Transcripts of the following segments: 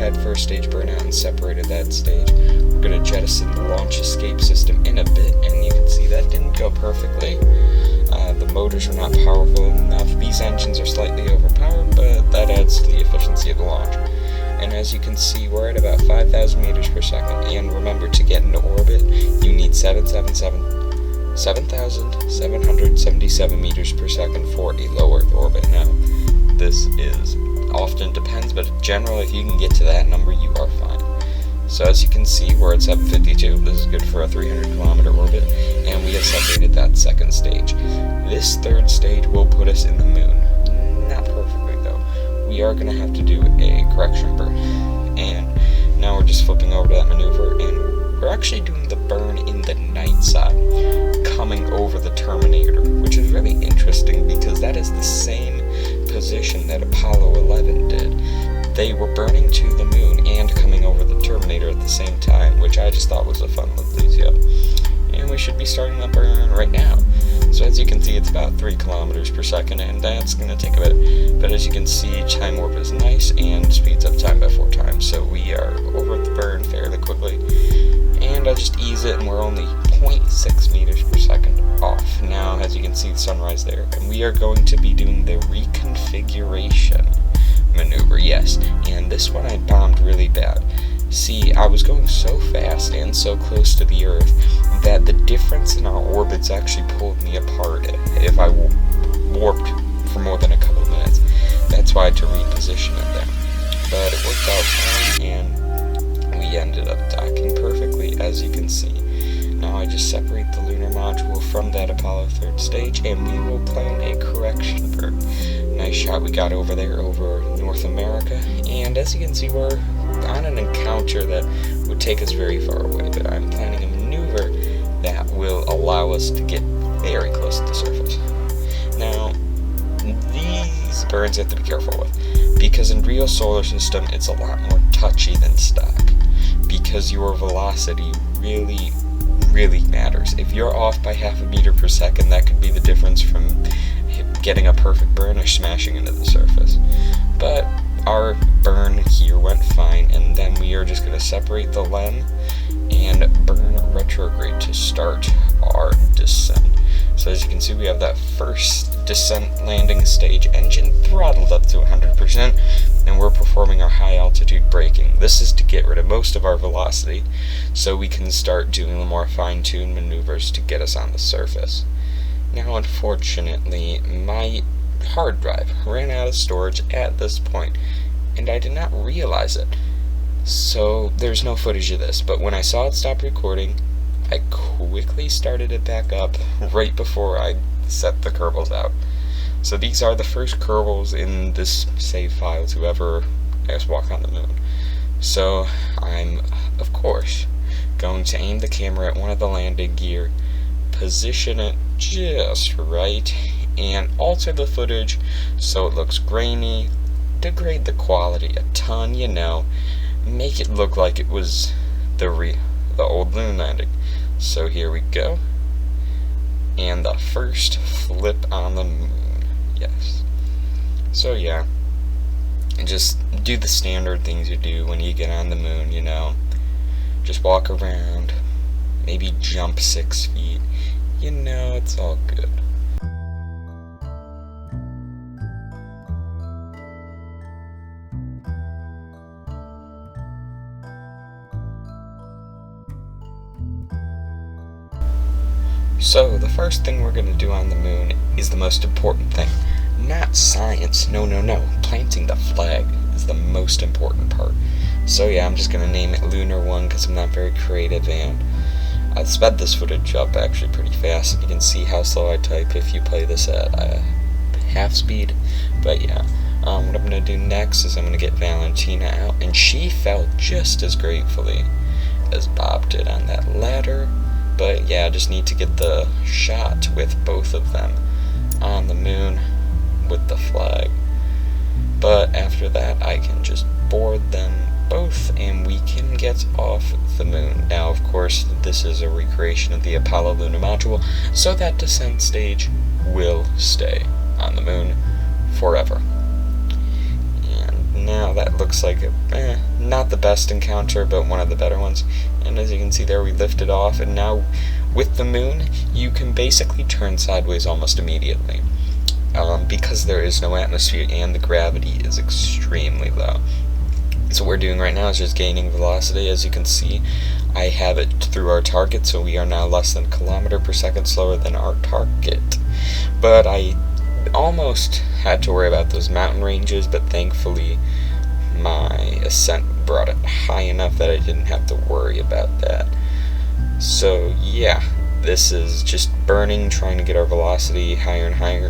had first stage burnout and separated that stage. We're going to jettison the launch escape system in a bit, and you can see that didn't go perfectly. The motors are not powerful enough. These engines are slightly overpowered, but that adds to the efficiency of the launch. And as you can see, we're at about 5,000 meters per second. And remember, to get into orbit, you need 7,777 meters per second for a low Earth orbit. Now, this is often depends, but generally, if you can get to that number, you are fine. So as you can see, we're at 752. This is good for a 300-kilometer orbit, and we have separated that second stage. This third stage will put us in the moon. Not perfectly, though. We are going to have to do a correction burn. And now we're just flipping over to that maneuver, and we're actually doing the burn in the night side, coming over the Terminator, which is really interesting because that is the same position that Apollo 11 did. They were burning to the moon and coming over the Terminator at the same time, which I just thought was a fun little detail. And we should be starting the burn right now. So as you can see, it's about 3 kilometers per second, and that's going to take a bit. But as you can see, time warp is nice and speeds up time by 4 times. So we are over the burn fairly quickly. And I just ease it, and we're only 0.6 meters per second off. Now, as you can see, the sunrise there. And we are going to be doing the reconfiguration maneuver, yes. And this one I bombed really bad. See, I was going so fast and so close to the Earth that the difference in our orbits actually pulled me apart if I warped for more than a couple of minutes. That's why I had to reposition it there. But it worked out fine, and we ended up docking perfectly, as you can see. Now I just separate the lunar module from that Apollo 3rd stage, and we will plan a correction burn. Nice shot we got over there, over North America, and as you can see, we're on an encounter that would take us very far away, but I'm planning a maneuver that will allow us to get very close to the surface. Now, these burns you have to be careful with, because in real solar system, it's a lot more touchy than stock, because your velocity really matters. If you're off by half a meter per second, that could be the difference from getting a perfect burn or smashing into the surface. But our burn here went fine, and then we are just going to separate the LEM and burn retrograde to start our descent. So as you can see, we have that first descent landing stage engine throttled up to 100%, and we're performing our high altitude braking. This is to get rid of most of our velocity, so we can start doing the more fine-tuned maneuvers to get us on the surface. Now, unfortunately, my hard drive ran out of storage at this point, and I did not realize it. So there's no footage of this, but when I saw it stop recording, I quickly started it back up right before I set the Kerbals out. So these are the first Kerbals in this save file to ever, I guess, walk on the moon. So I'm, of course, going to aim the camera at one of the landing gear, position it just right, and alter the footage so it looks grainy, degrade the quality a ton, you know, make it look like it was the old moon landing. So here we go, and the first flip on the moon, yes. So yeah, just do the standard things you do when you get on the moon, you know, just walk around, maybe jump 6 feet, you know, it's all good. So, the first thing we're going to do on the moon is the most important thing. Not science, no. Planting the flag is the most important part. So yeah, I'm just going to name it Lunar 1 because I'm not very creative, and I sped this footage up actually pretty fast, and you can see how slow I type if you play this at half speed. But yeah, what I'm going to do next is I'm going to get Valentina out, and she fell just as gratefully as Bob did on that ladder. But yeah, I just need to get the shot with both of them on the moon with the flag. But after that, I can just board them both and we can get off the moon. Now, of course, this is a recreation of the Apollo lunar module, so that descent stage will stay on the moon forever. And now that looks looks like not the best encounter, but one of the better ones. And as you can see there, we lifted off, and now with the moon, you can basically turn sideways almost immediately, because there is no atmosphere and the gravity is extremely low. So what we're doing right now is just gaining velocity. As you can see, I have it through our target, so we are now less than a kilometer per second slower than our target. But I almost had to worry about those mountain ranges, but thankfully my ascent brought it high enough that I didn't have to worry about that. So yeah, this is just burning, trying to get our velocity higher and higher.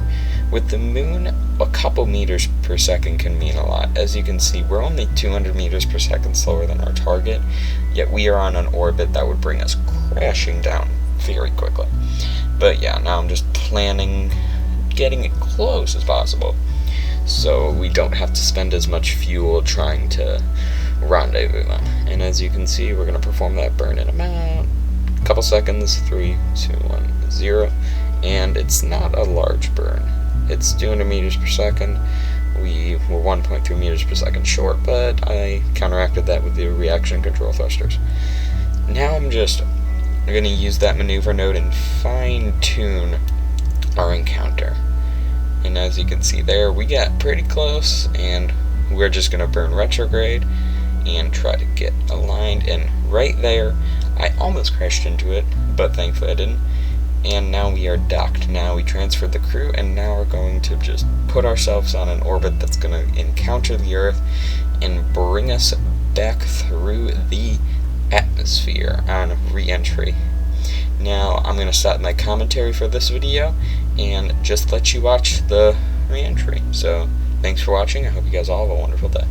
With the moon, a couple meters per second can mean a lot. As you can see, we're only 200 meters per second slower than our target, yet we are on an orbit that would bring us crashing down very quickly. But yeah, now I'm just planning getting it close as possible, so we don't have to spend as much fuel trying to rendezvous them. And as you can see, we're going to perform that burn in about a couple seconds. 3, 2, 1, 0. And it's not a large burn. It's 200 meters per second. We were 1.3 meters per second short, but I counteracted that with the reaction control thrusters. Now I'm going to use that maneuver node and fine-tune our encounter. And as you can see there, we got pretty close, and we're just going to burn retrograde and try to get aligned. And right there, I almost crashed into it, but thankfully I didn't. And now we are docked. Now we transferred the crew, and now we're going to just put ourselves on an orbit that's going to encounter the Earth and bring us back through the atmosphere on re-entry. Now I'm going to stop my commentary for this video and just let you watch the re-entry. So thanks for watching. I hope you guys all have a wonderful day.